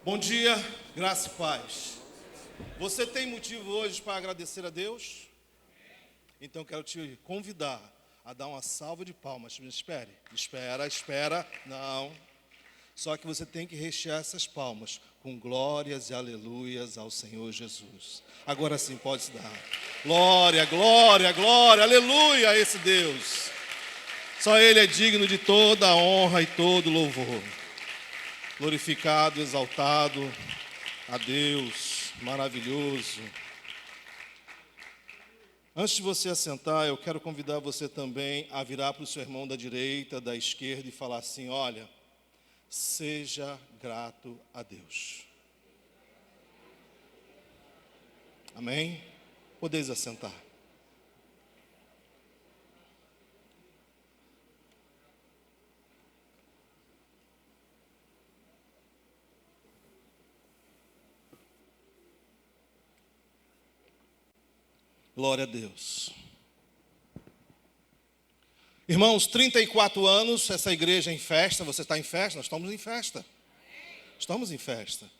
Bom dia, graça e paz. Você tem motivo hoje para agradecer a Deus? Então quero te convidar a dar uma salva de palmas. Mas espera. Não. Só que você tem que rechear essas palmas com glórias e aleluias ao Senhor Jesus. Agora sim pode se dar. Glória, glória, glória, aleluia a esse Deus. Só Ele é digno de toda a honra e todo louvor. Glorificado, exaltado a Deus, maravilhoso. Antes de você assentar, eu quero convidar você também a virar para o seu irmão da direita, da esquerda e falar assim: olha, seja grato a Deus. Amém? Podeis assentar. Glória a Deus. Irmãos, 34 anos, essa igreja em festa. Você está em festa? Nós estamos em festa. Estamos em festa.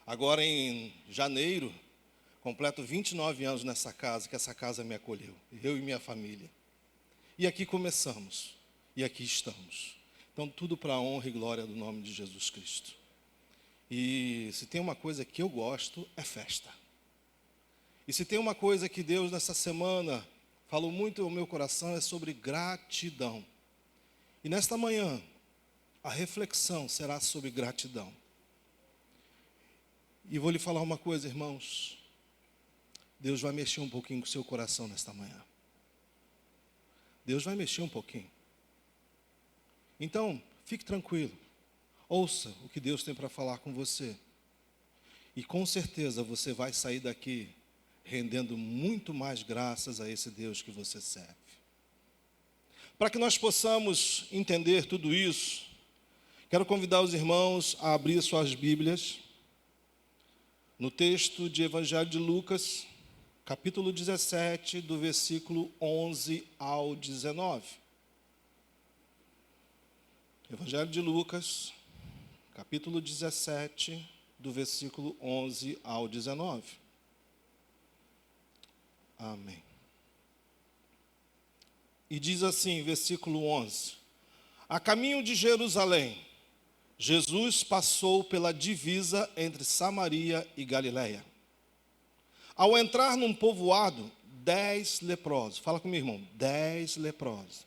Agora em janeiro, completo 29 anos nessa casa, que essa casa me acolheu. Eu e minha família. E aqui começamos. E aqui estamos. Então tudo para a honra e glória do nome de Jesus Cristo. E se tem uma coisa que eu gosto, é festa. E se tem uma coisa que Deus nessa semana falou muito ao meu coração, é sobre gratidão. E nesta manhã, a reflexão será sobre gratidão. E vou lhe falar uma coisa, irmãos. Deus vai mexer um pouquinho com o seu coração nesta manhã. Deus vai mexer um pouquinho. Então, fique tranquilo. Ouça o que Deus tem para falar com você. E com certeza você vai sair daqui rendendo muito mais graças a esse Deus que você serve. Para que nós possamos entender tudo isso, quero convidar os irmãos a abrir suas Bíblias no texto de Evangelho de Lucas, capítulo 17, do versículo 11 ao 19. Evangelho de Lucas, capítulo 17, do versículo 11 ao 19. Amém. E diz assim, versículo 11: A caminho de Jerusalém, Jesus passou pela divisa entre Samaria e Galiléia. Ao entrar num povoado, 10 leprosos, fala comigo, irmão, 10 leprosos,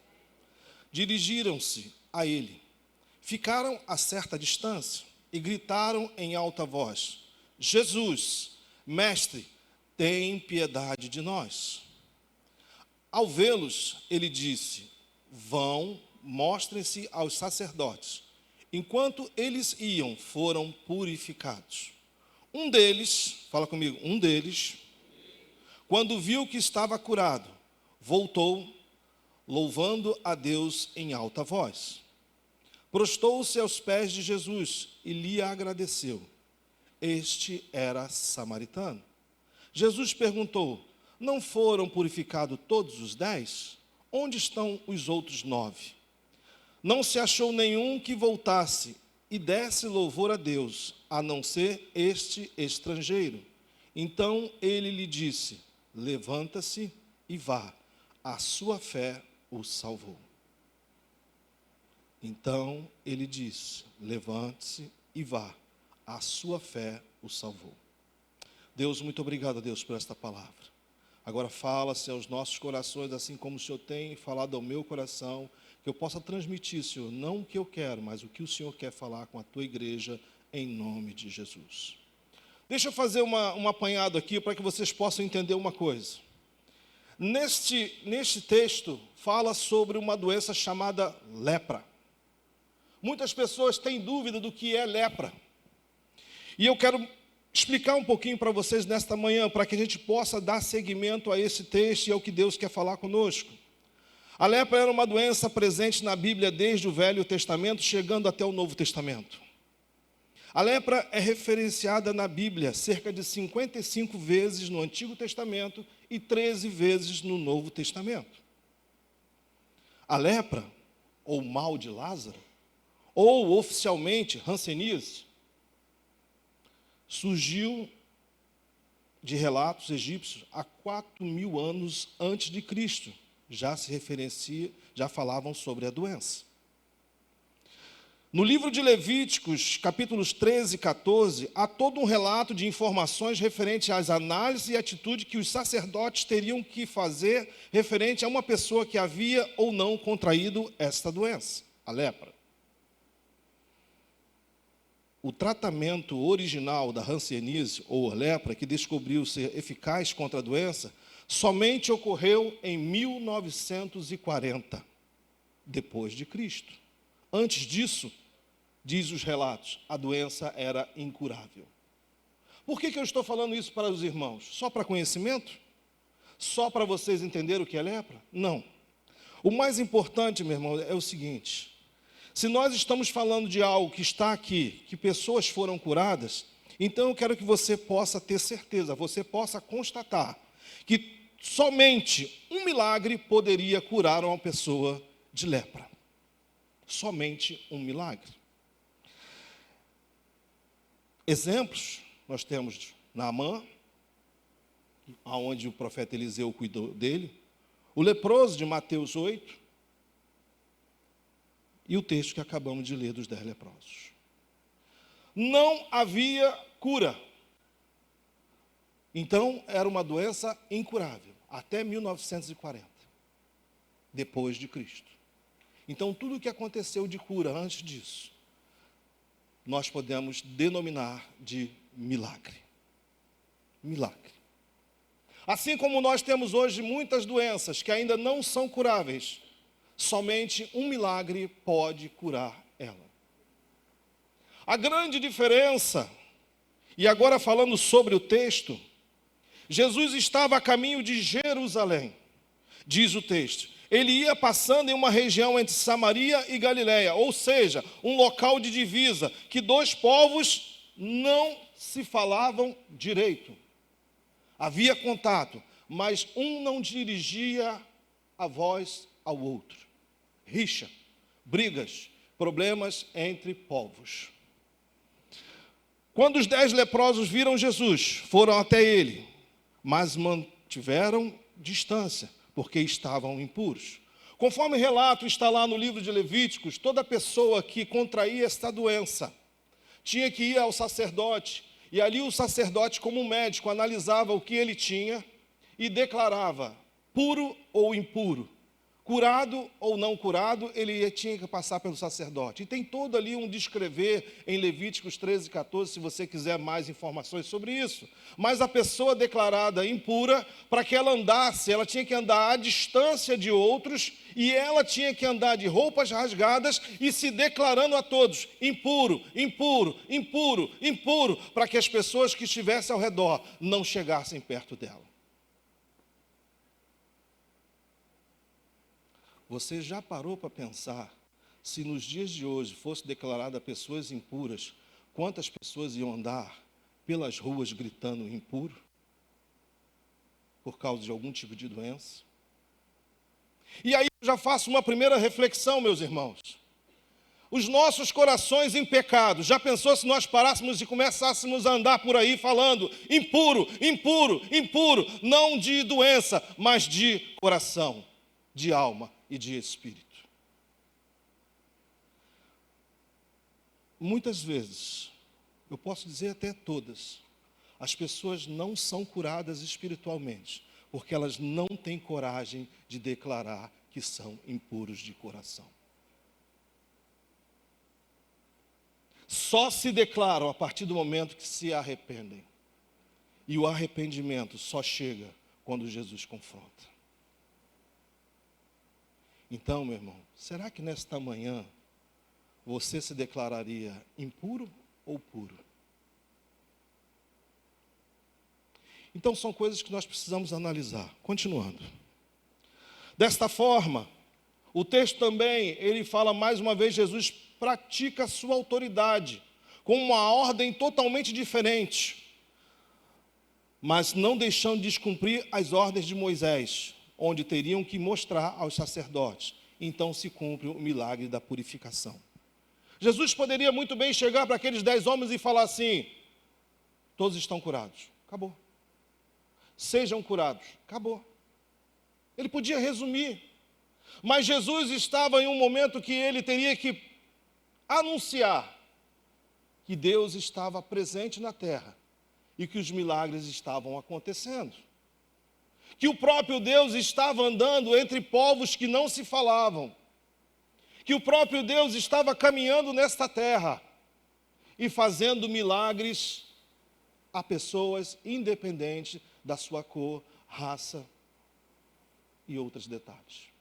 dirigiram-se a ele. Ficaram a certa distância e gritaram em alta voz: Jesus, mestre, tem piedade de nós. Ao vê-los, ele disse: vão, mostrem-se aos sacerdotes. Enquanto eles iam, foram purificados. Um deles, fala comigo, quando viu que estava curado, voltou, louvando a Deus em alta voz. Prostou-se aos pés de Jesus e lhe agradeceu. Este era samaritano. Jesus perguntou: não foram purificados todos os 10? Onde estão os outros 9? Não se achou nenhum que voltasse e desse louvor a Deus, a não ser este estrangeiro. Então ele lhe disse: levanta-se e vá, a sua fé o salvou. Então ele disse: levante-se e vá, a sua fé o salvou. Deus, muito obrigado, Deus, por esta palavra. Agora fala-se aos nossos corações, assim como o Senhor tem falado ao meu coração, que eu possa transmitir, Senhor, não o que eu quero, mas o que o Senhor quer falar com a tua igreja, em nome de Jesus. Deixa eu fazer um apanhado aqui para que vocês possam entender uma coisa. Neste texto, fala sobre uma doença chamada lepra. Muitas pessoas têm dúvida do que é lepra. E eu quero explicar um pouquinho para vocês nesta manhã, para que a gente possa dar seguimento a esse texto e ao que Deus quer falar conosco. A lepra era uma doença presente na Bíblia desde o Velho Testamento, chegando até o Novo Testamento. A lepra é referenciada na Bíblia cerca de 55 vezes no Antigo Testamento e 13 vezes no Novo Testamento. A lepra, ou mal de Lázaro, ou oficialmente hanseníase, surgiu de relatos egípcios há 4.000 anos antes de Cristo. Já falavam sobre a doença. No livro de Levíticos, capítulos 13 e 14, há todo um relato de informações referente às análises e atitudes que os sacerdotes teriam que fazer referente a uma pessoa que havia ou não contraído esta doença, a lepra. O tratamento original da hanseníase, ou a lepra, que descobriu ser eficaz contra a doença, somente ocorreu em 1940, depois de Cristo. Antes disso, diz os relatos, a doença era incurável. Por que eu estou falando isso para os irmãos? Só para conhecimento? Só para vocês entenderem o que é lepra? Não. O mais importante, meu irmão, é o seguinte: se nós estamos falando de algo que está aqui, que pessoas foram curadas, então eu quero que você possa ter certeza, você possa constatar que somente um milagre poderia curar uma pessoa de lepra. Somente um milagre. Exemplos, nós temos Naamã, onde o profeta Eliseu cuidou dele, o leproso de Mateus 8, e o texto que acabamos de ler dos 10 leprosos. Não havia cura. Então, era uma doença incurável, até 1940, depois de Cristo. Então, tudo o que aconteceu de cura antes disso, nós podemos denominar de milagre. Milagre. Assim como nós temos hoje muitas doenças que ainda não são curáveis, somente um milagre pode curar ela. A grande diferença, e agora falando sobre o texto, Jesus estava a caminho de Jerusalém, diz o texto. Ele ia passando em uma região entre Samaria e Galiléia, ou seja, um local de divisa, que dois povos não se falavam direito. Havia contato, mas um não dirigia a voz ao outro. Rixa, brigas, problemas entre povos. Quando os 10 leprosos viram Jesus, foram até ele, mas mantiveram distância, porque estavam impuros. Conforme o relato está lá no livro de Levíticos, toda pessoa que contraía esta doença tinha que ir ao sacerdote, e ali o sacerdote, como médico, analisava o que ele tinha e declarava puro ou impuro. Curado ou não curado, ele tinha que passar pelo sacerdote. E tem todo ali um descrever em Levíticos 13 e 14, se você quiser mais informações sobre isso. Mas a pessoa declarada impura, para que ela andasse, ela tinha que andar à distância de outros, e ela tinha que andar de roupas rasgadas e se declarando a todos, impuro, impuro, impuro, impuro, para que as pessoas que estivessem ao redor não chegassem perto dela. Você já parou para pensar, se nos dias de hoje fosse declarada pessoas impuras, quantas pessoas iam andar pelas ruas gritando impuro? Por causa de algum tipo de doença? E aí eu já faço uma primeira reflexão, meus irmãos. Os nossos corações em pecado, já pensou se nós parássemos e começássemos a andar por aí falando impuro, impuro, impuro, não de doença, mas de coração, de alma e de espírito. Muitas vezes, eu posso dizer até todas, as pessoas não são curadas espiritualmente, porque elas não têm coragem de declarar que são impuros de coração. Só se declaram a partir do momento que se arrependem. E o arrependimento só chega quando Jesus confronta. Então, meu irmão, será que nesta manhã você se declararia impuro ou puro? Então, são coisas que nós precisamos analisar. Continuando. Desta forma, o texto também, ele fala mais uma vez, Jesus pratica a sua autoridade, com uma ordem totalmente diferente, mas não deixando de descumprir as ordens de Moisés, onde teriam que mostrar aos sacerdotes. Então se cumpre o milagre da purificação. Jesus poderia muito bem chegar para aqueles 10 homens e falar assim: Todos estão curados. Acabou. Sejam curados. Acabou. Ele podia resumir. Mas Jesus estava em um momento que ele teria que anunciar que Deus estava presente na terra e que os milagres estavam acontecendo. Que o próprio Deus estava andando entre povos que não se falavam. Que o próprio Deus estava caminhando nesta terra e fazendo milagres a pessoas independente da sua cor, raça e outros detalhes.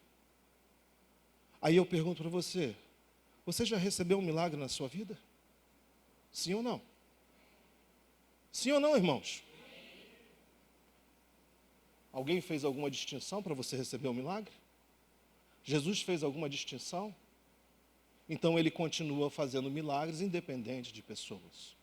Aí eu pergunto para você, você já recebeu um milagre na sua vida? Sim ou não? Sim ou não, irmãos? Alguém fez alguma distinção para você receber um milagre? Jesus fez alguma distinção? Então ele continua fazendo milagres independente de pessoas.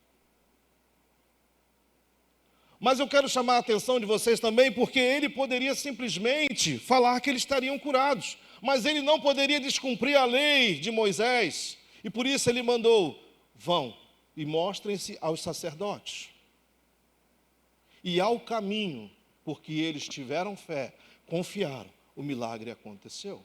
Mas eu quero chamar a atenção de vocês também, porque ele poderia simplesmente falar que eles estariam curados, mas ele não poderia descumprir a lei de Moisés, e por isso ele mandou, vão e mostrem-se aos sacerdotes. E ao caminho, porque eles tiveram fé, confiaram, o milagre aconteceu.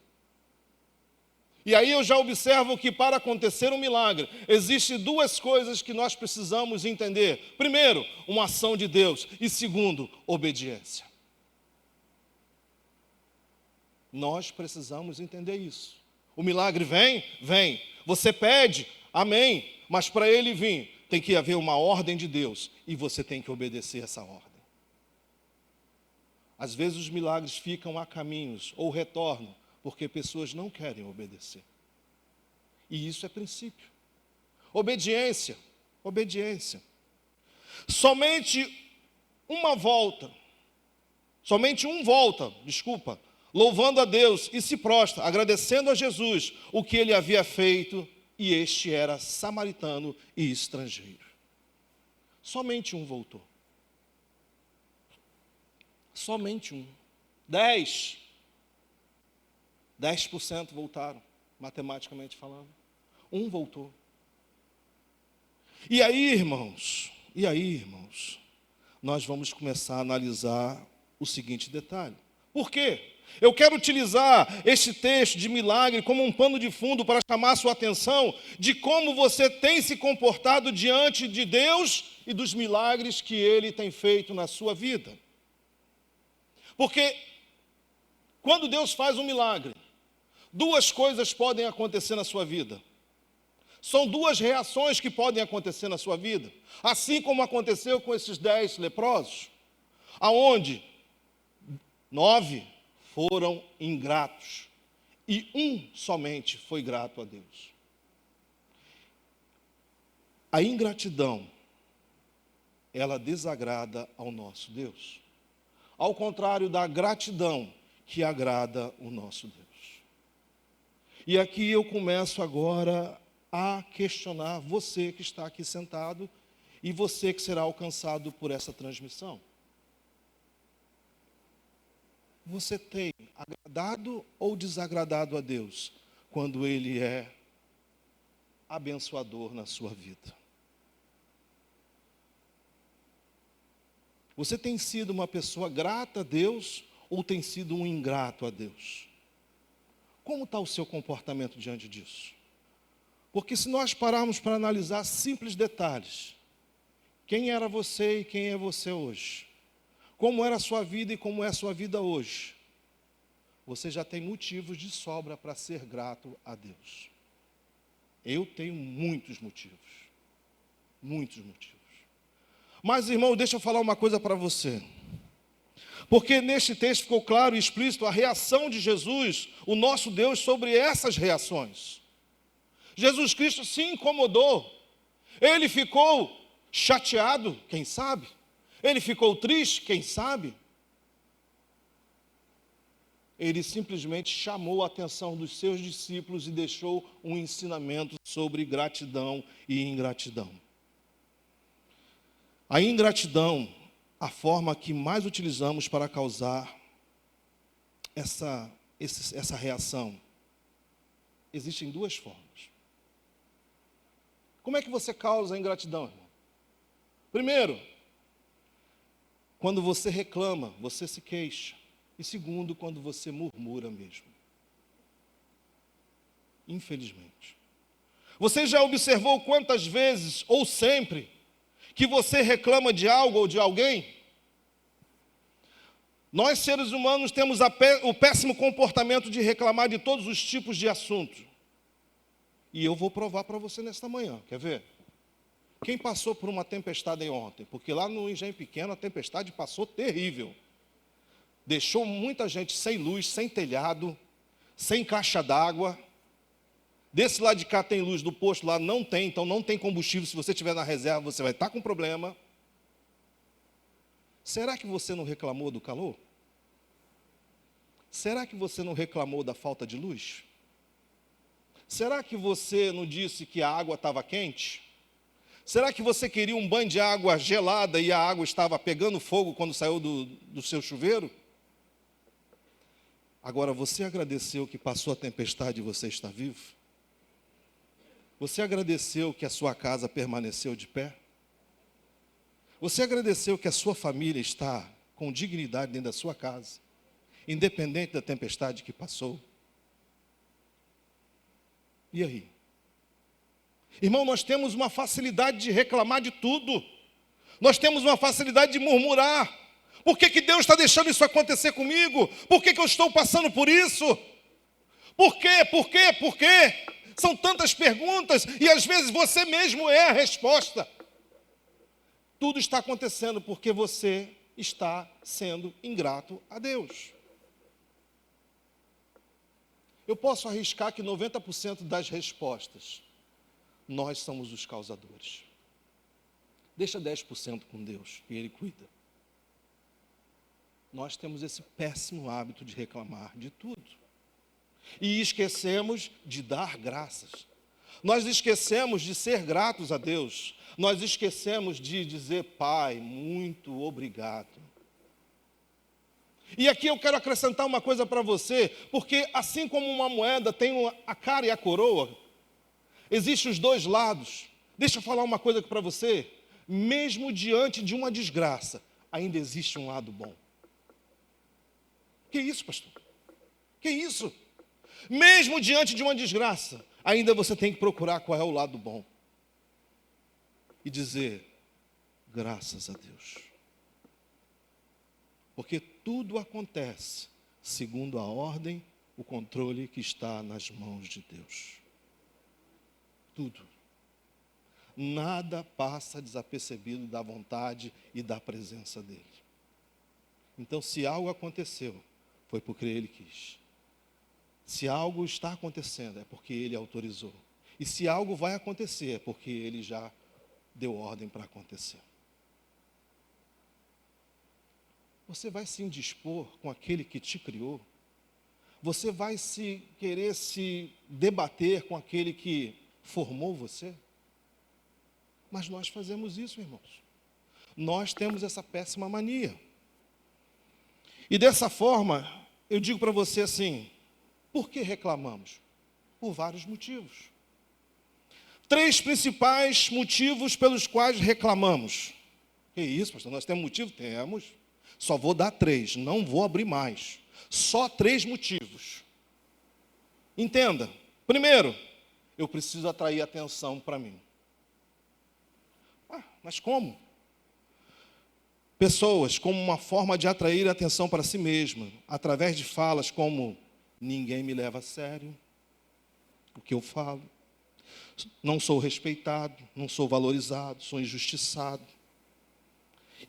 E aí eu já observo que para acontecer um milagre, existem duas coisas que nós precisamos entender. Primeiro, uma ação de Deus. E segundo, obediência. Nós precisamos entender isso. O milagre vem? Vem. Você pede? Amém. Mas para ele vir, tem que haver uma ordem de Deus. E você tem que obedecer essa ordem. Às vezes os milagres ficam a caminhos ou retornam, porque pessoas não querem obedecer. E isso é princípio. Obediência. Obediência. Somente um volta, louvando a Deus e se prostra, agradecendo a Jesus o que ele havia feito, e este era samaritano e estrangeiro. Somente um voltou. Somente um. 10% voltaram, matematicamente falando. Um voltou. E aí, irmãos, nós vamos começar a analisar o seguinte detalhe. Por quê? Eu quero utilizar este texto de milagre como um pano de fundo para chamar a sua atenção de como você tem se comportado diante de Deus e dos milagres que Ele tem feito na sua vida. Porque quando Deus faz um milagre, duas coisas podem acontecer na sua vida. São duas reações que podem acontecer na sua vida. Assim como aconteceu com esses 10 leprosos, aonde 9 foram ingratos e um somente foi grato a Deus. A ingratidão, ela desagrada ao nosso Deus. Ao contrário da gratidão, que agrada o nosso Deus. E aqui eu começo agora a questionar você que está aqui sentado e você que será alcançado por essa transmissão. Você tem agradado ou desagradado a Deus quando Ele é abençoador na sua vida? Você tem sido uma pessoa grata a Deus ou tem sido um ingrato a Deus? Como está o seu comportamento diante disso? Porque se nós pararmos para analisar simples detalhes, quem era você e quem é você hoje? Como era a sua vida e como é a sua vida hoje? Você já tem motivos de sobra para ser grato a Deus. Eu tenho muitos motivos. Muitos motivos. Mas, irmão, deixa eu falar uma coisa para você. Porque neste texto ficou claro e explícito a reação de Jesus, o nosso Deus, sobre essas reações. Jesus Cristo se incomodou. Ele ficou chateado, quem sabe? Ele ficou triste, quem sabe? Ele simplesmente chamou a atenção dos seus discípulos e deixou um ensinamento sobre gratidão e ingratidão. A ingratidão, a forma que mais utilizamos para causar essa reação, existem duas formas. Como é que você causa a ingratidão, irmão? Primeiro, quando você reclama, você se queixa. E segundo, quando você murmura mesmo. Infelizmente. Você já observou quantas vezes, ou sempre, que você reclama de algo ou de alguém? Nós, seres humanos, temos o péssimo comportamento de reclamar de todos os tipos de assuntos. E eu vou provar para você nesta manhã, quer ver? Quem passou por uma tempestade ontem? Porque lá no Engenho Pequeno a tempestade passou terrível. Deixou muita gente sem luz, sem telhado, sem caixa d'água. Desse lado de cá tem luz, do posto lá não tem, então não tem combustível. Se você estiver na reserva, você vai estar com problema. Será que você não reclamou do calor? Será que você não reclamou da falta de luz? Será que você não disse que a água estava quente? Será que você queria um banho de água gelada e a água estava pegando fogo quando saiu do seu chuveiro? Agora, você agradeceu que passou a tempestade e você está vivo? Você agradeceu que a sua casa permaneceu de pé? Você agradeceu que a sua família está com dignidade dentro da sua casa, independente da tempestade que passou? E aí? Irmão, nós temos uma facilidade de reclamar de tudo. Nós temos uma facilidade de murmurar. Por que Deus está deixando isso acontecer comigo? Por que eu estou passando por isso? Por quê? Por quê? Por quê? São tantas perguntas e às vezes você mesmo é a resposta. Tudo está acontecendo porque você está sendo ingrato a Deus. Eu posso arriscar que 90% das respostas, nós somos os causadores. Deixa 10% com Deus, que Ele cuida. Nós temos esse péssimo hábito de reclamar de tudo. E esquecemos de dar graças. Nós esquecemos de ser gratos a Deus. Nós esquecemos de dizer, Pai, muito obrigado. E aqui eu quero acrescentar uma coisa para você, porque assim como uma moeda tem a cara e a coroa, existem os dois lados. Deixa eu falar uma coisa aqui para você. Mesmo diante de uma desgraça, ainda existe um lado bom. Que isso, pastor? Que isso? Mesmo diante de uma desgraça, ainda você tem que procurar qual é o lado bom. E dizer, graças a Deus. Porque tudo acontece segundo a ordem, o controle que está nas mãos de Deus. Tudo. Nada passa desapercebido da vontade e da presença dEle. Então, se algo aconteceu, foi porque Ele quis. Se algo está acontecendo, é porque Ele autorizou. E se algo vai acontecer, é porque Ele já deu ordem para acontecer. Você vai se indispor com aquele que te criou? Você vai querer se debater com aquele que formou você? Mas nós fazemos isso, irmãos. Nós temos essa péssima mania. E dessa forma, eu digo para você assim, por que reclamamos? Por vários motivos. 3 principais motivos pelos quais reclamamos. Que isso, pastor? Nós temos motivo? Temos. Só vou dar 3, não vou abrir mais. Só 3 motivos. Entenda. Primeiro, eu preciso atrair atenção para mim. Mas como? Pessoas como uma forma de atrair atenção para si mesma, através de falas como, ninguém me leva a sério o que eu falo, não sou respeitado, não sou valorizado, sou injustiçado.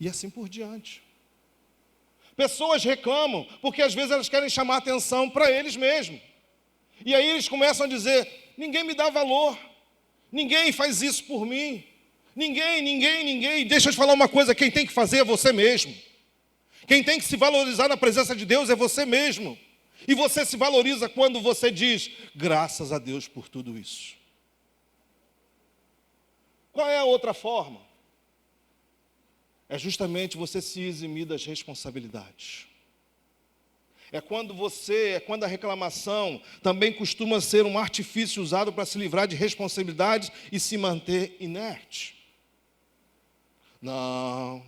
E assim por diante. Pessoas reclamam, porque às vezes elas querem chamar atenção para eles mesmos. E aí eles começam a dizer, ninguém me dá valor, ninguém faz isso por mim, ninguém. Deixa eu te falar uma coisa, quem tem que fazer é você mesmo. Quem tem que se valorizar na presença de Deus é você mesmo. E você se valoriza quando você diz, graças a Deus por tudo isso. Qual é a outra forma? É justamente você se eximir das responsabilidades. É quando a reclamação também costuma ser um artifício usado para se livrar de responsabilidades e se manter inerte. Não,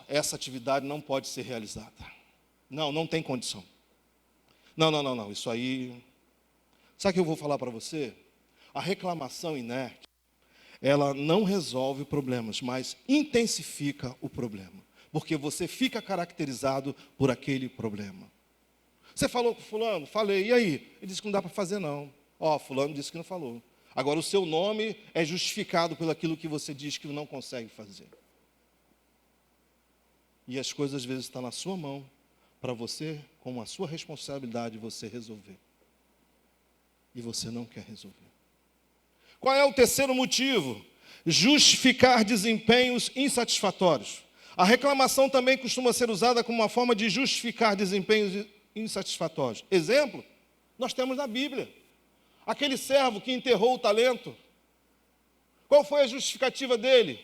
essa atividade não pode ser realizada. Não, não tem condição. Não, isso aí... Sabe o que eu vou falar para você? A reclamação inerte, ela não resolve problemas, mas intensifica o problema. Porque você fica caracterizado por aquele problema. Você falou com fulano? Falei, e aí? Ele disse que não dá para fazer não. Fulano disse que não falou. Agora o seu nome é justificado pelo aquilo que você diz que não consegue fazer. E as coisas às vezes estão na sua mão, para você, com a sua responsabilidade, você resolver. E você não quer resolver. Qual é o terceiro motivo? Justificar desempenhos insatisfatórios. A reclamação também costuma ser usada como uma forma de justificar desempenhos insatisfatórios. Exemplo, nós temos na Bíblia. Aquele servo que enterrou o talento. Qual foi a justificativa dele?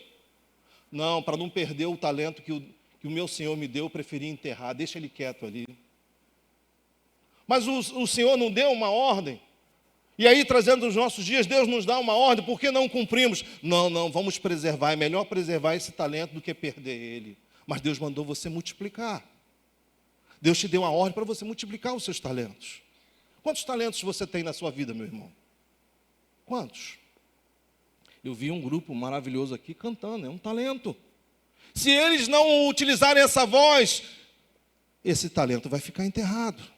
Não, para não perder o talento que o meu Senhor me deu, eu preferi enterrar, deixa ele quieto ali. Mas o Senhor não deu uma ordem? E aí, trazendo os nossos dias, Deus nos dá uma ordem, por que não cumprimos? Não, vamos preservar, é melhor preservar esse talento do que perder ele. Mas Deus mandou você multiplicar. Deus te deu uma ordem para você multiplicar os seus talentos. Quantos talentos você tem na sua vida, meu irmão? Quantos? Eu vi um grupo maravilhoso aqui cantando, é um talento. Se eles não utilizarem essa voz, esse talento vai ficar enterrado.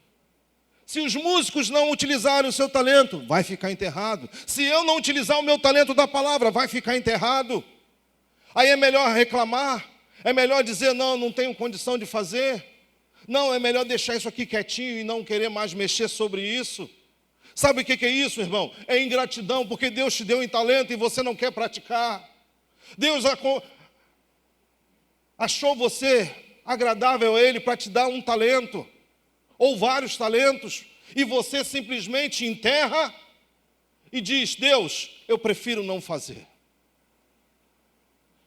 Se os músicos não utilizarem o seu talento, vai ficar enterrado. Se eu não utilizar o meu talento da palavra, vai ficar enterrado. Aí é melhor reclamar, é melhor dizer, não tenho condição de fazer. Não, é melhor deixar isso aqui quietinho e não querer mais mexer sobre isso. Sabe o que é isso, irmão? É ingratidão, porque Deus te deu um talento e você não quer praticar. Deus achou você agradável a Ele para te dar um talento, ou vários talentos, e você simplesmente enterra e diz, Deus, eu prefiro não fazer.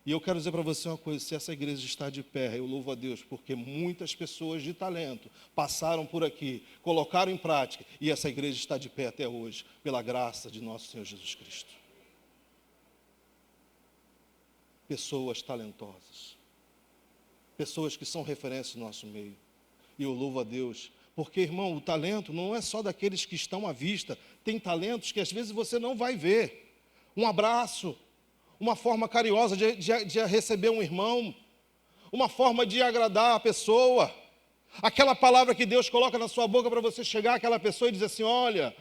E eu quero dizer para você uma coisa, se essa igreja está de pé, eu louvo a Deus, porque muitas pessoas de talento passaram por aqui, colocaram em prática, e essa igreja está de pé até hoje, pela graça de nosso Senhor Jesus Cristo. Pessoas talentosas, pessoas que são referências no nosso meio. E eu louvo a Deus, porque, irmão, o talento não é só daqueles que estão à vista, tem talentos que às vezes você não vai ver. Um abraço, uma forma carinhosa de receber um irmão, uma forma de agradar a pessoa, aquela palavra que Deus coloca na sua boca para você chegar àquela pessoa e dizer assim, olha,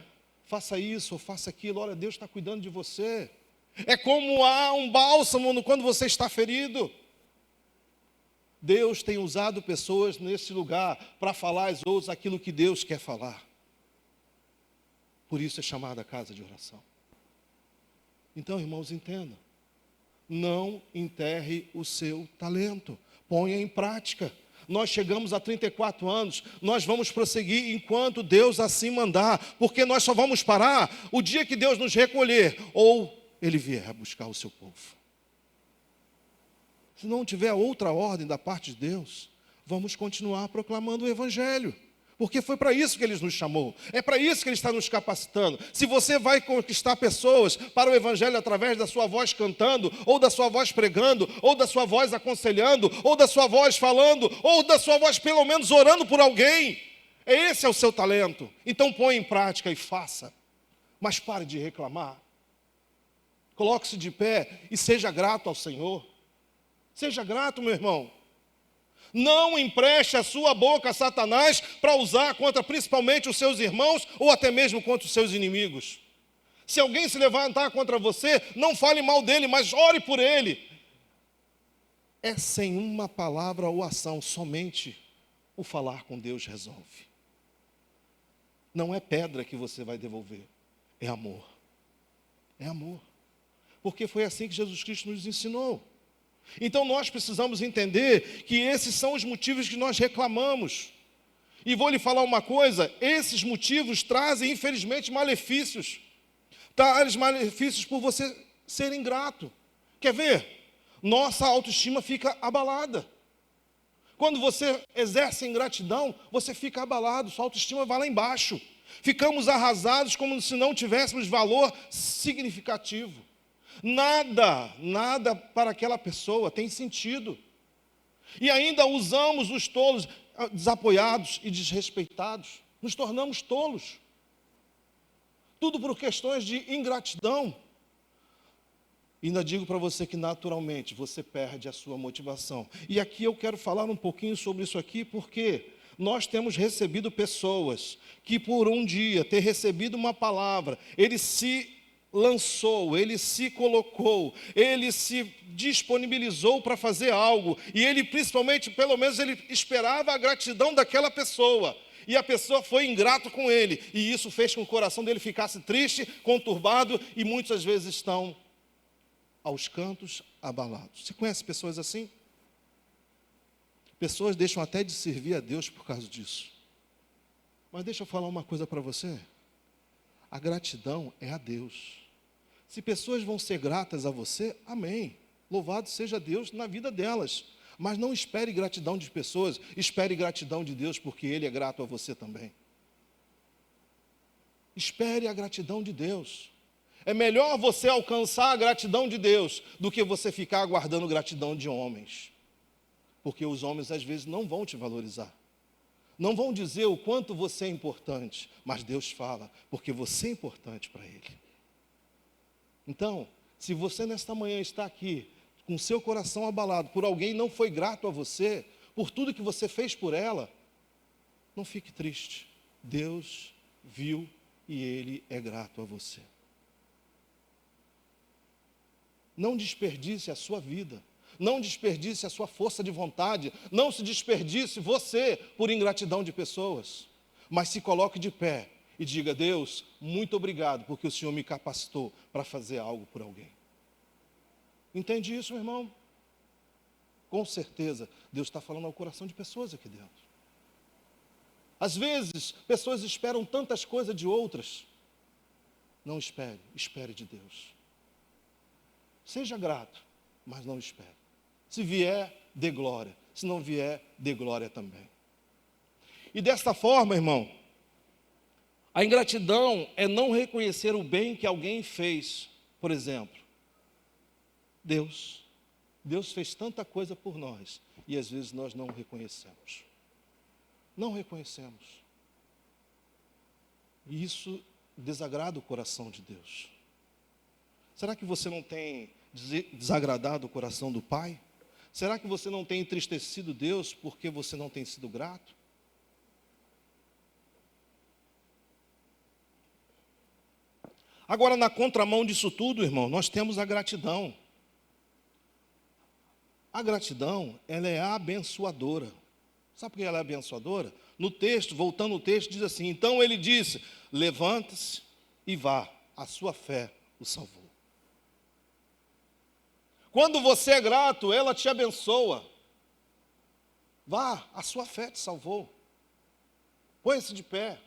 faça isso ou faça aquilo, olha, Deus está cuidando de você. É como há um bálsamo quando você está ferido. Deus tem usado pessoas nesse lugar para falar aos outros aquilo que Deus quer falar. Por isso é chamada casa de oração. Então, irmãos, entendam. Não enterre o seu talento. Ponha em prática. Nós chegamos a 34 anos, nós vamos prosseguir enquanto Deus assim mandar, porque nós só vamos parar o dia que Deus nos recolher, ou Ele vier buscar o seu povo. Se não tiver outra ordem da parte de Deus, vamos continuar proclamando o Evangelho. Porque foi para isso que Ele nos chamou. É para isso que Ele está nos capacitando. Se você vai conquistar pessoas para o Evangelho através da sua voz cantando, ou da sua voz pregando, ou da sua voz aconselhando, ou da sua voz falando, ou da sua voz pelo menos orando por alguém, esse é o seu talento. Então põe em prática e faça. Mas pare de reclamar. Coloque-se de pé e seja grato ao Senhor. Seja grato, meu irmão. Não empreste a sua boca a Satanás para usar contra principalmente os seus irmãos ou até mesmo contra os seus inimigos. Se alguém se levantar contra você, não fale mal dele, mas ore por ele. É sem uma palavra ou ação, somente o falar com Deus resolve. Não é pedra que você vai devolver, é amor. É amor. Porque foi assim que Jesus Cristo nos ensinou. Então nós precisamos entender que esses são os motivos que nós reclamamos. E vou lhe falar uma coisa, esses motivos trazem infelizmente malefícios. Trazem malefícios por você ser ingrato. Quer ver? Nossa autoestima fica abalada. Quando você exerce ingratidão, você fica abalado, sua autoestima vai lá embaixo. Ficamos arrasados como se não tivéssemos valor significativo. Nada para aquela pessoa tem sentido. E ainda usamos os tolos, desapoiados e desrespeitados. Nos tornamos tolos. Tudo por questões de ingratidão. E ainda digo para você que naturalmente você perde a sua motivação. E aqui eu quero falar um pouquinho sobre isso aqui, porque nós temos recebido pessoas que por um dia ter recebido uma palavra, ele se lançou, ele se colocou, ele se disponibilizou para fazer algo, e ele principalmente, pelo menos ele esperava a gratidão daquela pessoa, e a pessoa foi ingrato com ele, e isso fez com que o coração dele ficasse triste, conturbado, e muitas vezes estão aos cantos abalados. Você conhece pessoas assim? Pessoas deixam até de servir a Deus por causa disso. Mas deixa eu falar uma coisa para você. A gratidão é a Deus. Se pessoas vão ser gratas a você, amém. Louvado seja Deus na vida delas. Mas não espere gratidão de pessoas, espere gratidão de Deus, porque Ele é grato a você também. Espere a gratidão de Deus. É melhor você alcançar a gratidão de Deus do que você ficar aguardando gratidão de homens. Porque os homens às vezes não vão te valorizar. Não vão dizer o quanto você é importante, mas Deus fala, porque você é importante para Ele. Então, se você nesta manhã está aqui, com seu coração abalado, por alguém não foi grato a você, por tudo que você fez por ela, não fique triste. Deus viu e Ele é grato a você. Não desperdice a sua vida. Não desperdice a sua força de vontade. Não se desperdice você por ingratidão de pessoas. Mas se coloque de pé e diga: Deus, muito obrigado, porque o Senhor me capacitou para fazer algo por alguém. Entende isso, meu irmão? Com certeza, Deus está falando ao coração de pessoas aqui dentro. Às vezes, pessoas esperam tantas coisas de outras. Não espere, espere de Deus. Seja grato, mas não espere. Se vier, dê glória. Se não vier, dê glória também. E desta forma, irmão, a ingratidão é não reconhecer o bem que alguém fez. Por exemplo, Deus fez tanta coisa por nós e às vezes nós não reconhecemos. Não reconhecemos. E isso desagrada o coração de Deus. Será que você não tem desagradado o coração do Pai? Será que você não tem entristecido Deus porque você não tem sido grato? Agora, na contramão disso tudo, irmão, nós temos a gratidão. A gratidão, ela é abençoadora. Sabe por que ela é abençoadora? No texto, voltando ao texto, diz assim: então ele disse, levanta-se e vá, a sua fé o salvou. Quando você é grato, ela te abençoa. Vá, a sua fé te salvou. Põe-se de pé.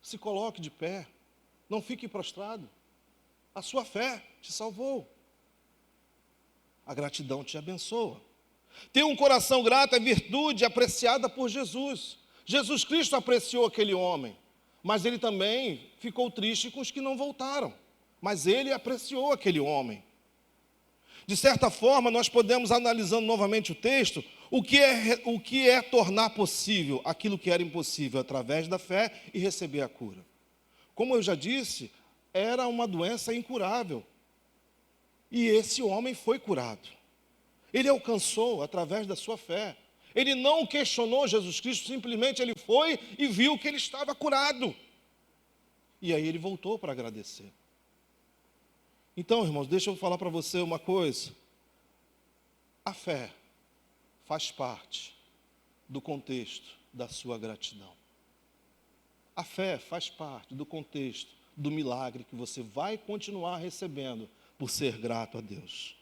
Se coloque de pé. Não fique prostrado. A sua fé te salvou. A gratidão te abençoa. Ter um coração grato é virtude apreciada por Jesus. Jesus Cristo apreciou aquele homem, mas ele também ficou triste com os que não voltaram. Mas ele apreciou aquele homem. De certa forma, nós podemos, analisando novamente o texto, o que é tornar possível aquilo que era impossível através da fé e receber a cura. Como eu já disse, era uma doença incurável. E esse homem foi curado. Ele alcançou através da sua fé. Ele não questionou Jesus Cristo, simplesmente ele foi e viu que ele estava curado. E aí ele voltou para agradecer. Então, irmãos, deixa eu falar para você uma coisa. A fé faz parte do contexto da sua gratidão. A fé faz parte do contexto do milagre que você vai continuar recebendo por ser grato a Deus.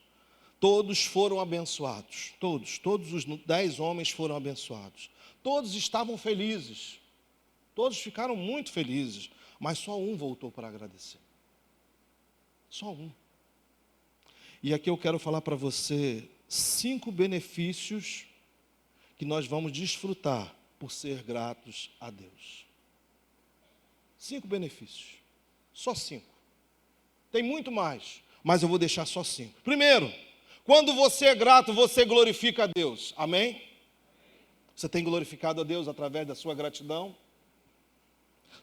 Todos foram abençoados, todos os 10 homens foram abençoados. Todos estavam felizes, todos ficaram muito felizes, mas só um voltou para agradecer. Só um. E aqui eu quero falar para você 5 benefícios que nós vamos desfrutar por ser gratos a Deus. 5 benefícios. Só 5. Tem muito mais, mas eu vou deixar só 5. Primeiro, Quando você é grato, você glorifica a Deus. Amém? Você tem glorificado a Deus através da sua gratidão?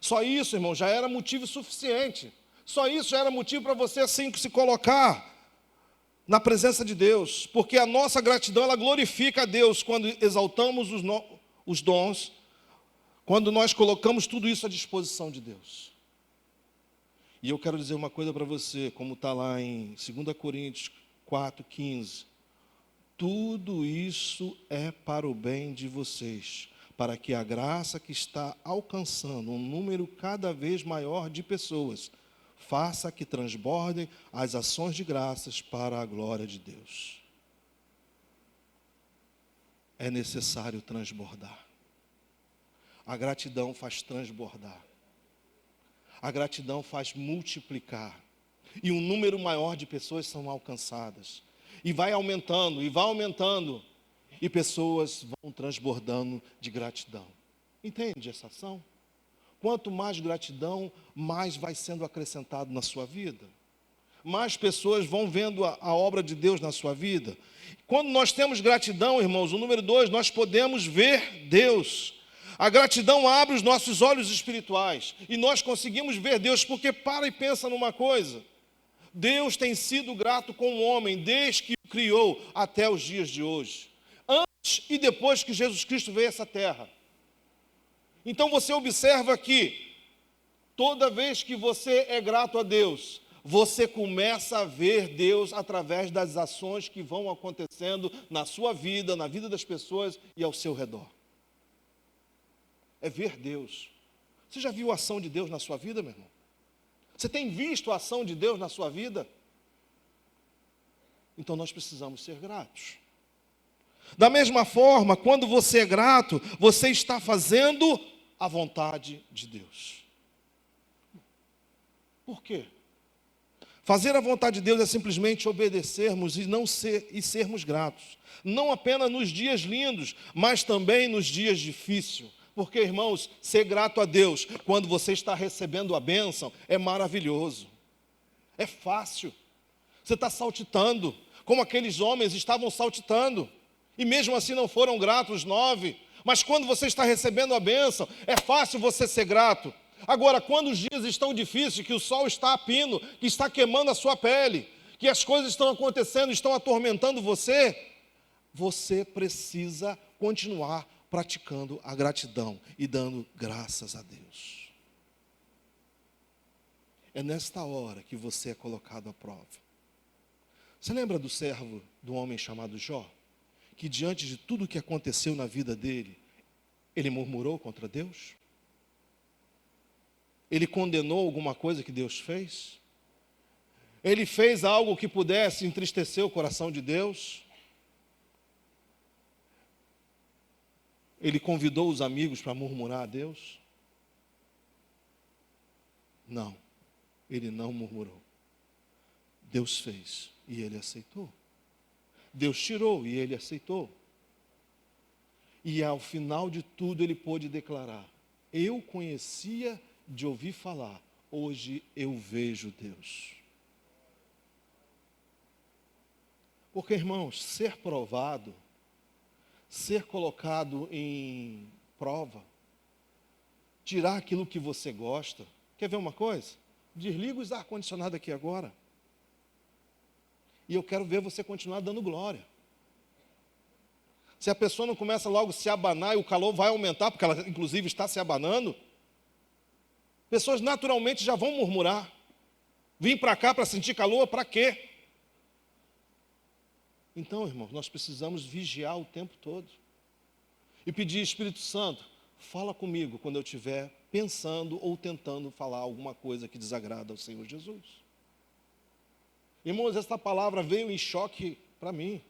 Só isso, irmão, já era motivo suficiente. Só isso já era motivo para você assim se colocar na presença de Deus. Porque a nossa gratidão, ela glorifica a Deus quando exaltamos os dons, quando nós colocamos tudo isso à disposição de Deus. E eu quero dizer uma coisa para você, como está lá em 2 Coríntios 4:15. Tudo isso é para o bem de vocês, para que a graça que está alcançando um número cada vez maior de pessoas, faça que transbordem as ações de graças para a glória de Deus. É necessário transbordar. A gratidão faz transbordar. A gratidão faz multiplicar. E um número maior de pessoas são alcançadas. E vai aumentando, e vai aumentando. E pessoas vão transbordando de gratidão. Entende essa ação? Quanto mais gratidão, mais vai sendo acrescentado na sua vida. Mais pessoas vão vendo a obra de Deus na sua vida. Quando nós temos gratidão, irmãos, o número 2, nós podemos ver Deus. A gratidão abre os nossos olhos espirituais e nós conseguimos ver Deus, porque para e pensa numa coisa. Deus tem sido grato com o homem desde que o criou até os dias de hoje. Antes e depois que Jesus Cristo veio a essa terra. Então você observa que toda vez que você é grato a Deus, você começa a ver Deus através das ações que vão acontecendo na sua vida, na vida das pessoas e ao seu redor. É ver Deus. Você já viu a ação de Deus na sua vida, meu irmão? Você tem visto a ação de Deus na sua vida? Então nós precisamos ser gratos. Da mesma forma, quando você é grato, você está fazendo a vontade de Deus. Por quê? Fazer a vontade de Deus é simplesmente obedecermos e sermos gratos. Não apenas nos dias lindos, mas também nos dias difíceis. Porque, irmãos, ser grato a Deus quando você está recebendo a bênção é maravilhoso. É fácil. Você está saltitando, como aqueles homens estavam saltitando. E mesmo assim não foram gratos os 9. Mas quando você está recebendo a bênção, é fácil você ser grato. Agora, quando os dias estão difíceis, que o sol está a pino, que está queimando a sua pele, que as coisas estão acontecendo, estão atormentando você, você precisa continuar praticando a gratidão e dando graças a Deus. É nesta hora que você é colocado à prova. Você lembra do servo do homem chamado Jó? Que diante de tudo o que aconteceu na vida dele, ele murmurou contra Deus? Ele condenou alguma coisa que Deus fez? Ele fez algo que pudesse entristecer o coração de Deus? Ele convidou os amigos para murmurar a Deus? Não, ele não murmurou. Deus fez e ele aceitou. Deus tirou e ele aceitou. E ao final de tudo ele pôde declarar: eu conhecia de ouvir falar, hoje eu vejo Deus. Porque, irmãos, ser provado, ser colocado em prova, tirar aquilo que você gosta. Quer ver uma coisa? Desliga os ar-condicionado aqui agora. E eu quero ver você continuar dando glória. Se a pessoa não começa logo a se abanar e o calor vai aumentar, porque ela inclusive está se abanando, pessoas naturalmente já vão murmurar. Vim para cá para sentir calor, para quê? Então, irmãos, nós precisamos vigiar o tempo todo. E pedir: Espírito Santo, fala comigo quando eu estiver pensando ou tentando falar alguma coisa que desagrada ao Senhor Jesus. Irmãos, essa palavra veio em choque para mim.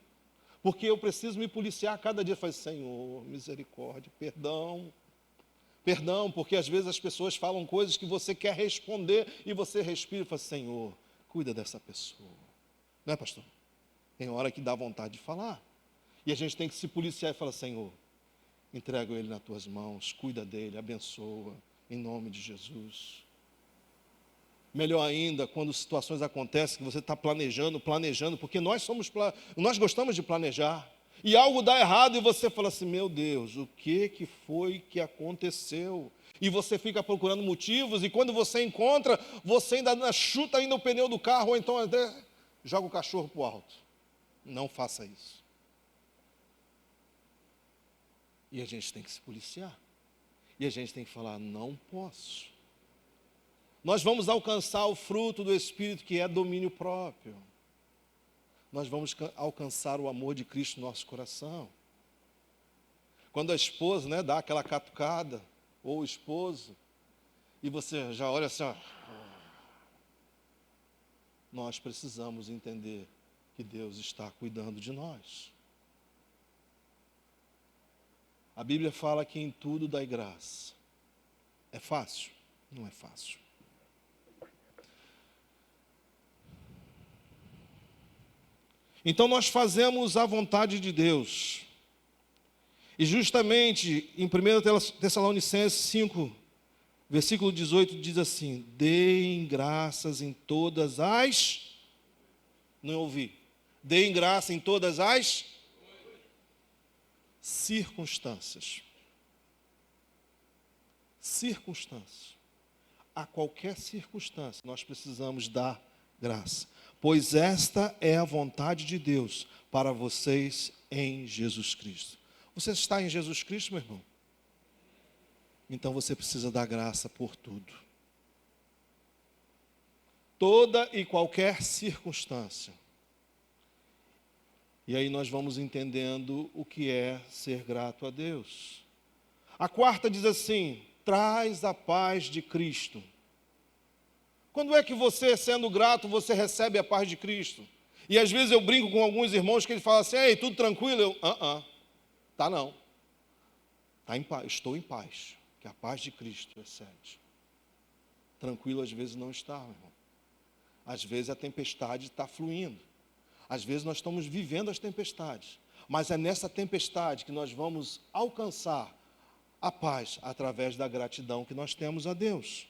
Porque eu preciso me policiar cada dia. Falei: Senhor, misericórdia, perdão. Perdão, porque às vezes as pessoas falam coisas que você quer responder e você respira e fala: Senhor, cuida dessa pessoa. Não é, pastor? Tem hora que dá vontade de falar. E a gente tem que se policiar e falar: Senhor, entrego ele nas tuas mãos, cuida dele, abençoa, em nome de Jesus. Melhor ainda, quando situações acontecem que você está planejando, porque nós gostamos de planejar. E algo dá errado e você fala assim, meu Deus, o que foi que aconteceu? E você fica procurando motivos, e quando você encontra, você ainda chuta ainda o pneu do carro, ou então até joga o cachorro para o alto. Não faça isso. E a gente tem que se policiar. E a gente tem que falar, não posso. Nós vamos alcançar o fruto do Espírito, que é domínio próprio. Nós vamos alcançar o amor de Cristo no nosso coração. Quando a esposa, né, dá aquela catucada, ou o esposo, e você já olha assim, ó, nós precisamos entender que Deus está cuidando de nós. A Bíblia fala que em tudo dai graça. É fácil? Não é fácil. Então nós fazemos a vontade de Deus. E justamente em 1 Tessalonicenses 5, versículo 18, diz assim, deem graças em todas as... Não ouvi. Deem graça em todas as circunstâncias. Circunstâncias. A qualquer circunstância nós precisamos dar graça. Pois esta é a vontade de Deus para vocês em Jesus Cristo. Você está em Jesus Cristo, meu irmão? Então você precisa dar graça por tudo. Toda e qualquer circunstância. E aí nós vamos entendendo o que é ser grato a Deus. A quarta diz assim, traz a paz de Cristo. Quando é que você, sendo grato, você recebe a paz de Cristo? E às vezes eu brinco com alguns irmãos que eles falam assim, ei, tudo tranquilo? Eu, tá não. Tá em paz, estou em paz, que a paz de Cristo excede. Tranquilo às vezes não está, meu irmão. Às vezes a tempestade está fluindo. Às vezes nós estamos vivendo as tempestades. Mas é nessa tempestade que nós vamos alcançar a paz através da gratidão que nós temos a Deus.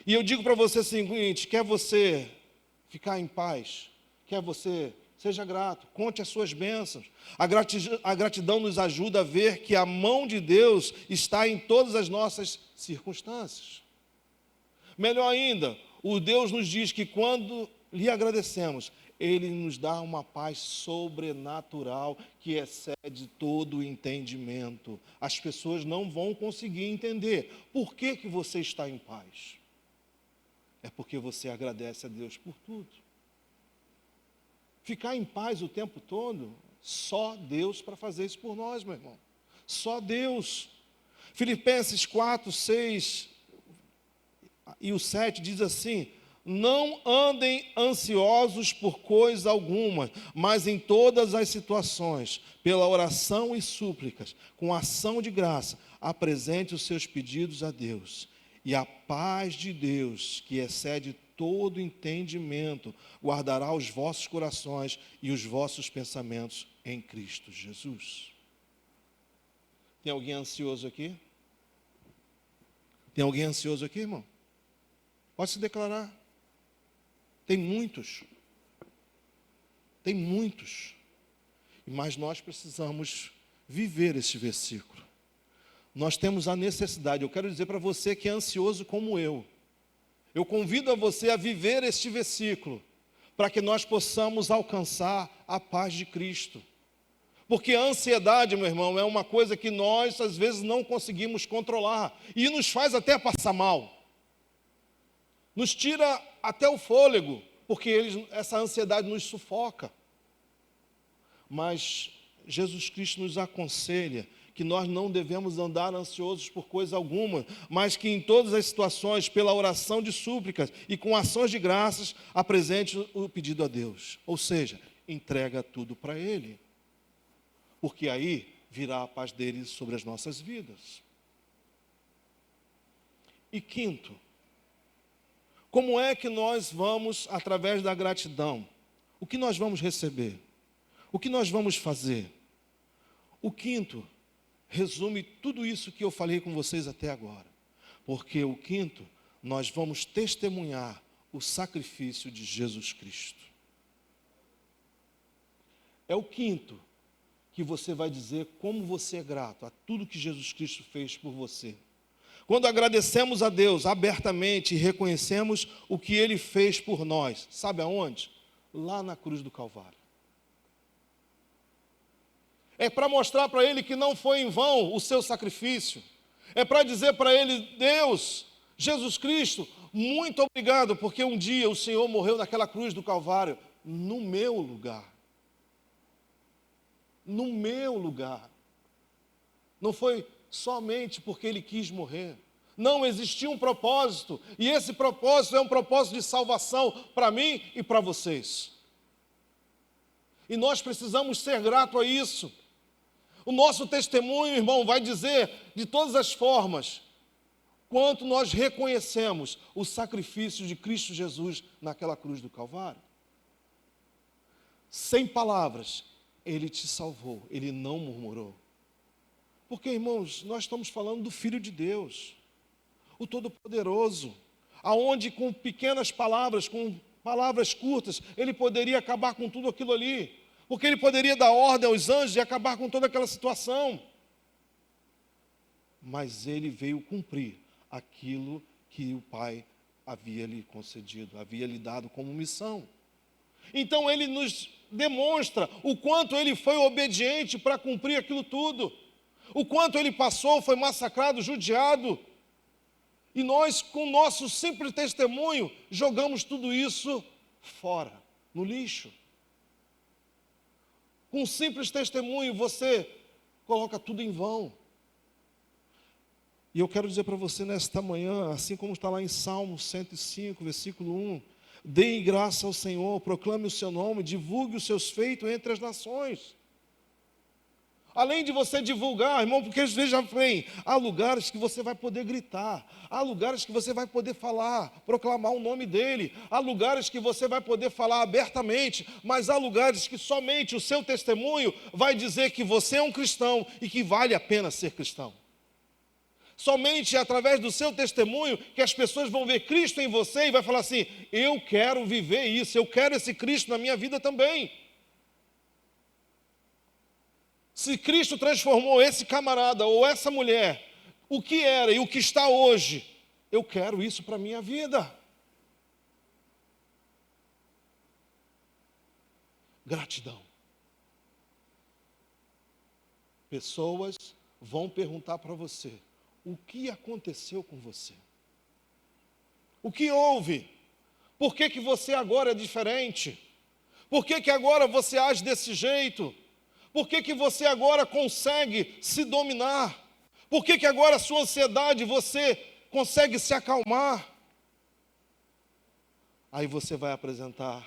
E eu digo para você o seguinte, quer você ficar em paz, quer você, seja grato, conte as suas bênçãos. A gratidão nos ajuda a ver que a mão de Deus está em todas as nossas circunstâncias. Melhor ainda, o Deus nos diz que quando lhe agradecemos, Ele nos dá uma paz sobrenatural que excede todo o entendimento. As pessoas não vão conseguir entender por que você está em paz. É porque você agradece a Deus por tudo. Ficar em paz o tempo todo, só Deus para fazer isso por nós, meu irmão. Só Deus. Filipenses 4, 6 e o 7 diz assim, não andem ansiosos por coisa alguma, mas em todas as situações, pela oração e súplicas, com ação de graça, apresente os seus pedidos a Deus. E a paz de Deus, que excede todo entendimento, guardará os vossos corações e os vossos pensamentos em Cristo Jesus. Tem alguém ansioso aqui? Tem alguém ansioso aqui, irmão? Pode se declarar. Tem muitos. Tem muitos. Mas nós precisamos viver esse versículo. Nós temos a necessidade, eu quero dizer para você que é ansioso como eu convido a você a viver este versículo, para que nós possamos alcançar a paz de Cristo. Porque a ansiedade, meu irmão, é uma coisa que nós às vezes não conseguimos controlar, e nos faz até passar mal. Nos tira até o fôlego, porque essa ansiedade nos sufoca. Mas Jesus Cristo nos aconselha que nós não devemos andar ansiosos por coisa alguma, mas que em todas as situações, pela oração de súplicas e com ações de graças, apresente o pedido a Deus. Ou seja, entrega tudo para Ele. Porque aí virá a paz dele sobre as nossas vidas. E quinto, como é que nós vamos, através da gratidão, o que nós vamos receber? O que nós vamos fazer? O quinto resume tudo isso que eu falei com vocês até agora. Porque o quinto, nós vamos testemunhar o sacrifício de Jesus Cristo. É o quinto que você vai dizer como você é grato a tudo que Jesus Cristo fez por você. Quando agradecemos a Deus abertamente e reconhecemos o que Ele fez por nós, sabe aonde? Lá na cruz do Calvário. É para mostrar para Ele que não foi em vão o seu sacrifício. É para dizer para Ele, Deus, Jesus Cristo, muito obrigado, porque um dia o Senhor morreu naquela cruz do Calvário, no meu lugar. No meu lugar. Não foi somente porque Ele quis morrer. Não, existia um propósito, e esse propósito é um propósito de salvação para mim e para vocês. E nós precisamos ser gratos a isso. O nosso testemunho, irmão, vai dizer de todas as formas quanto nós reconhecemos o sacrifício de Cristo Jesus naquela cruz do Calvário. Sem palavras, Ele te salvou, Ele não murmurou. Porque, irmãos, nós estamos falando do Filho de Deus, o Todo-Poderoso, aonde com pequenas palavras, com palavras curtas, Ele poderia acabar com tudo aquilo ali. Porque Ele poderia dar ordem aos anjos e acabar com toda aquela situação. Mas Ele veio cumprir aquilo que o Pai havia lhe concedido, havia lhe dado como missão. Então Ele nos demonstra o quanto Ele foi obediente para cumprir aquilo tudo. O quanto Ele passou, foi massacrado, judiado. E nós, com o nosso simples testemunho, jogamos tudo isso fora, no lixo. Com um simples testemunho, você coloca tudo em vão. E eu quero dizer para você nesta manhã, assim como está lá em Salmo 105, versículo 1, deem graça ao Senhor, proclame o seu nome, divulgue os seus feitos entre as nações. Além de você divulgar, irmão, porque veja bem, há lugares que você vai poder gritar, há lugares que você vai poder falar, proclamar o nome dEle, há lugares que você vai poder falar abertamente, mas há lugares que somente o seu testemunho vai dizer que você é um cristão e que vale a pena ser cristão. Somente através do seu testemunho que as pessoas vão ver Cristo em você e vai falar assim, eu quero viver isso, eu quero esse Cristo na minha vida também. Se Cristo transformou esse camarada ou essa mulher, o que era e o que está hoje, eu quero isso para a minha vida. Gratidão. Pessoas vão perguntar para você, o que aconteceu com você? O que houve? Por que que você agora é diferente? Por que que agora você age desse jeito? Por que que você agora consegue se dominar? Por que que agora a sua ansiedade você consegue se acalmar? Aí você vai apresentar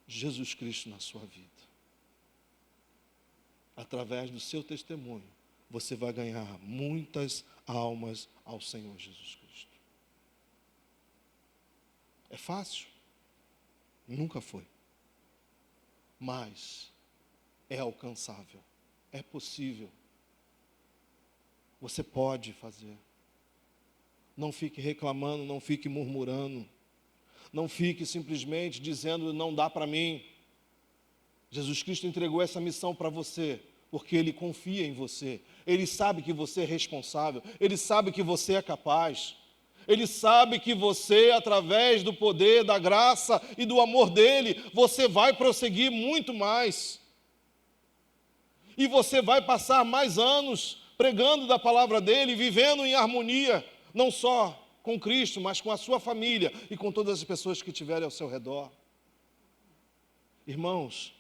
Jesus Cristo na sua vida. Através do seu testemunho, você vai ganhar muitas almas ao Senhor Jesus Cristo. É fácil? Nunca foi. Mas é alcançável, é possível. Você pode fazer. Não fique reclamando, não fique murmurando. Não fique simplesmente dizendo, não dá para mim. Jesus Cristo entregou essa missão para você, porque Ele confia em você. Ele sabe que você é responsável. Ele sabe que você é capaz. Ele sabe que você, através do poder, da graça e do amor dEle, você vai prosseguir muito mais. E você vai passar mais anos pregando da palavra dEle, vivendo em harmonia, não só com Cristo, mas com a sua família e com todas as pessoas que estiverem ao seu redor. Irmãos,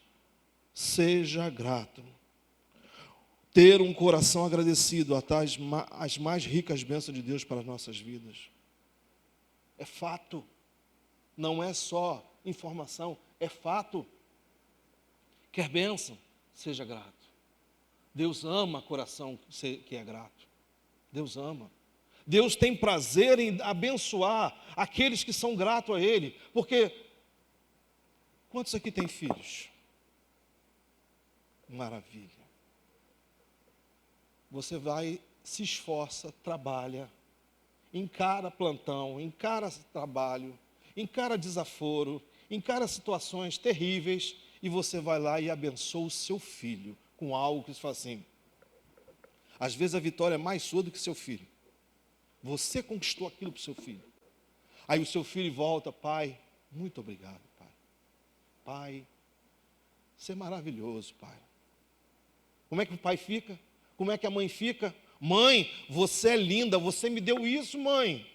seja grato. Ter um coração agradecido atrai as mais ricas bênçãos de Deus para as nossas vidas. É fato. Não é só informação, é fato. Quer bênção? Seja grato. Deus ama coração que é grato. Deus ama. Deus tem prazer em abençoar aqueles que são gratos a Ele. Porque, quantos aqui têm filhos? Maravilha. Você vai, se esforça, trabalha, encara plantão, encara trabalho, encara desaforo, encara situações terríveis, e você vai lá e abençoa o seu filho com algo que você fala assim, às vezes a vitória é mais sua do que seu filho. Você conquistou aquilo para o seu filho. Aí o seu filho volta, pai, muito obrigado, pai. Pai, você é maravilhoso, pai. Como é que o pai fica? Como é que a mãe fica? Mãe, você é linda, você me deu isso, mãe.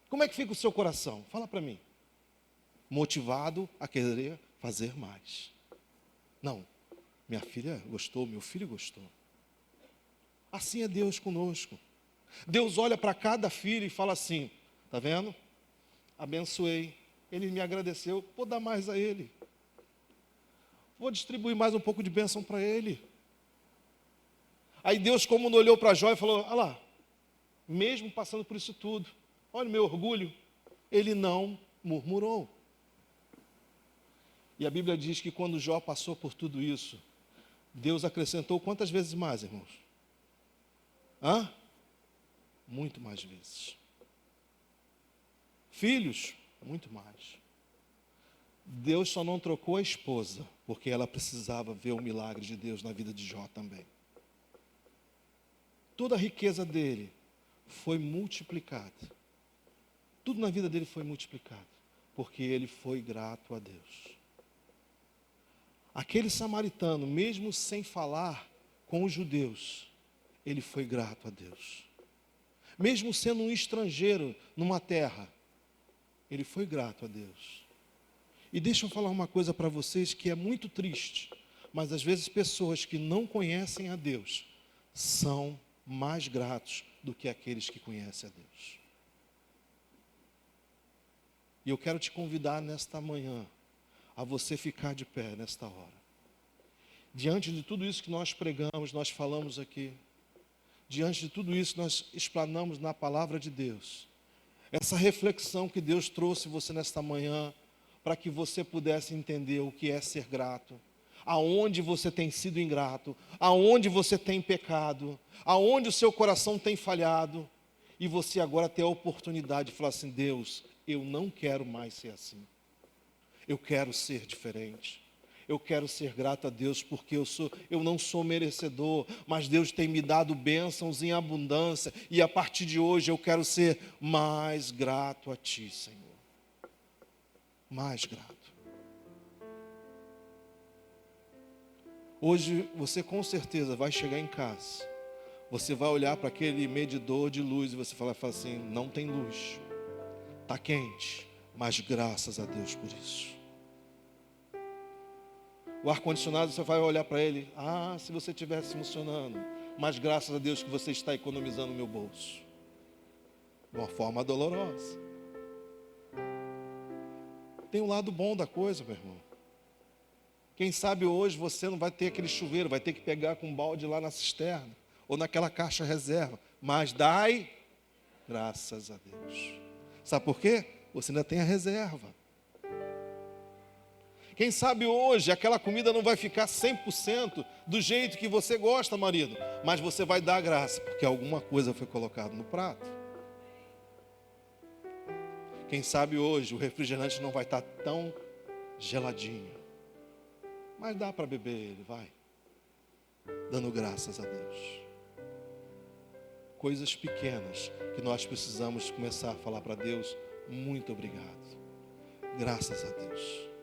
Como é que fica o seu coração? Fala para mim. Motivado a querer fazer mais. Não, minha filha gostou, meu filho gostou. Assim é Deus conosco. Deus olha para cada filho e fala assim, está vendo? Abençoei, ele me agradeceu, vou dar mais a ele. Vou distribuir mais um pouco de bênção para ele. Aí Deus, como não olhou para Jó e falou, olha lá, mesmo passando por isso tudo, olha o meu orgulho, ele não murmurou. E a Bíblia diz que quando Jó passou por tudo isso, Deus acrescentou quantas vezes mais, irmãos? Muito mais vezes. Filhos, muito mais. Deus só não trocou a esposa, porque ela precisava ver o milagre de Deus na vida de Jó também. Toda a riqueza dele foi multiplicada. Tudo na vida dele foi multiplicado, porque ele foi grato a Deus. Aquele samaritano, mesmo sem falar com os judeus, ele foi grato a Deus. Mesmo sendo um estrangeiro numa terra, ele foi grato a Deus. E deixa eu falar uma coisa para vocês que é muito triste, mas às vezes pessoas que não conhecem a Deus são mais gratos do que aqueles que conhecem a Deus. E eu quero te convidar nesta manhã a você ficar de pé nesta hora. Diante de tudo isso que nós pregamos, nós falamos aqui, diante de tudo isso nós explanamos na palavra de Deus, essa reflexão que Deus trouxe você nesta manhã, para que você pudesse entender o que é ser grato, aonde você tem sido ingrato, aonde você tem pecado, aonde o seu coração tem falhado, e você agora tem a oportunidade de falar assim, Deus, eu não quero mais ser assim, eu quero ser diferente. Eu quero ser grato a Deus porque eu não sou merecedor, mas Deus tem me dado bênçãos em abundância e a partir de hoje eu quero ser mais grato a Ti, Senhor. Mais grato. Hoje você com certeza vai chegar em casa, você vai olhar para aquele medidor de luz e você vai falar assim, não tem luz, está quente, mas graças a Deus por isso. O ar-condicionado, você vai olhar para ele, se você estivesse funcionando, mas graças a Deus que você está economizando o meu bolso. De uma forma dolorosa. Tem um lado bom da coisa, meu irmão. Quem sabe hoje você não vai ter aquele chuveiro, vai ter que pegar com um balde lá na cisterna, ou naquela caixa reserva, mas dai graças a Deus. Sabe por quê? Você ainda tem a reserva. Quem sabe hoje aquela comida não vai ficar 100% do jeito que você gosta, marido, mas você vai dar graça, porque alguma coisa foi colocada no prato. Quem sabe hoje o refrigerante não vai estar tão geladinho, mas dá para beber ele, vai, dando graças a Deus. Coisas pequenas que nós precisamos começar a falar para Deus, muito obrigado, graças a Deus.